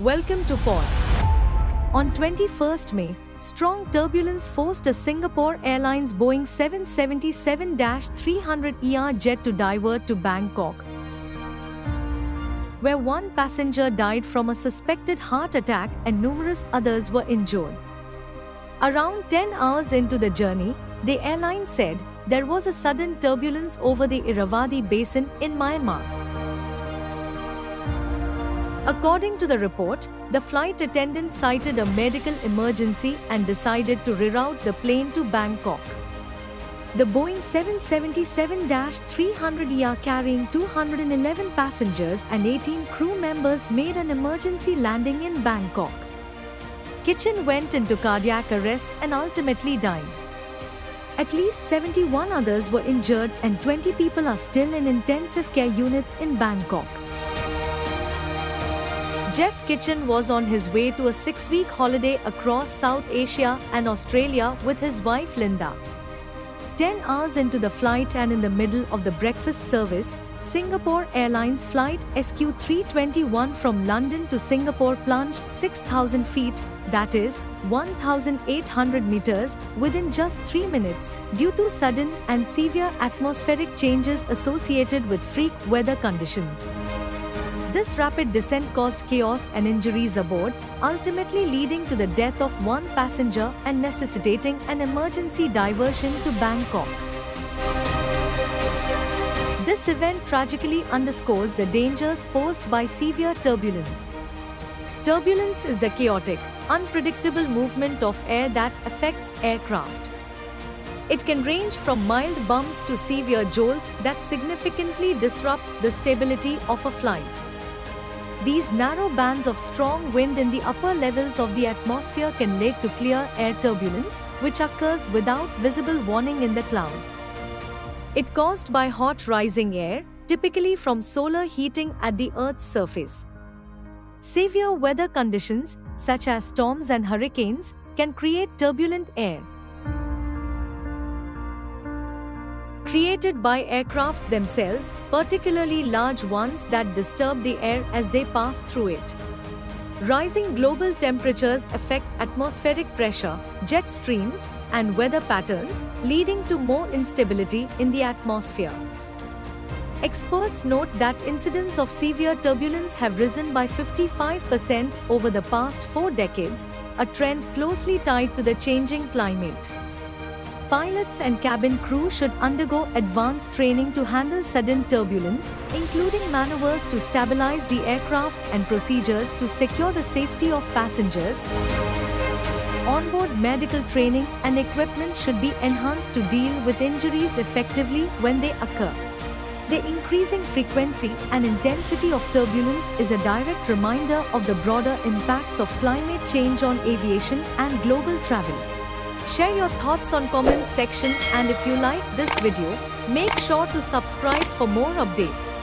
Welcome to Pod. On 21st May, strong turbulence forced a Singapore Airlines Boeing 777-300ER jet to divert to Bangkok, where one passenger died from a suspected heart attack and numerous others were injured. Around 10 hours into the journey, the airline said there was a sudden turbulence over the Irrawaddy Basin in Myanmar. According to the report, the flight attendant cited a medical emergency and decided to reroute the plane to Bangkok. The Boeing 777-300ER carrying 211 passengers and 18 crew members made an emergency landing in Bangkok. Kitchen went into cardiac arrest and ultimately died. At least 71 others were injured and 20 people are still in intensive care units in Bangkok. Jeff Kitchen was on his way to a 6-week holiday across South Asia and Australia with his wife Linda. 10 hours into the flight and in the middle of the breakfast service, Singapore Airlines flight SQ321 from London to Singapore plunged 6,000 feet, that is, 1,800 meters, within just 3 minutes due to sudden and severe atmospheric changes associated with freak weather conditions. This rapid descent caused chaos and injuries aboard, ultimately leading to the death of one passenger and necessitating an emergency diversion to Bangkok. This event tragically underscores the dangers posed by severe turbulence. Turbulence is the chaotic, unpredictable movement of air that affects aircraft. It can range from mild bumps to severe jolts that significantly disrupt the stability of a flight. These narrow bands of strong wind in the upper levels of the atmosphere can lead to clear air turbulence, which occurs without visible warning in the clouds. It is caused by hot rising air, typically from solar heating at the Earth's surface. Severe weather conditions, such as storms and hurricanes, can create turbulent air created by aircraft themselves, particularly large ones that disturb the air as they pass through it. Rising global temperatures affect atmospheric pressure, jet streams, and weather patterns, leading to more instability in the atmosphere. Experts note that incidents of severe turbulence have risen by 55% over the past 4 decades, a trend closely tied to the changing climate. Pilots and cabin crew should undergo advanced training to handle sudden turbulence, including maneuvers to stabilize the aircraft and procedures to secure the safety of passengers. Onboard medical training and equipment should be enhanced to deal with injuries effectively when they occur. The increasing frequency and intensity of turbulence is a direct reminder of the broader impacts of climate change on aviation and global travel. Share your thoughts on comments section, and if you like this video, make sure to subscribe for more updates.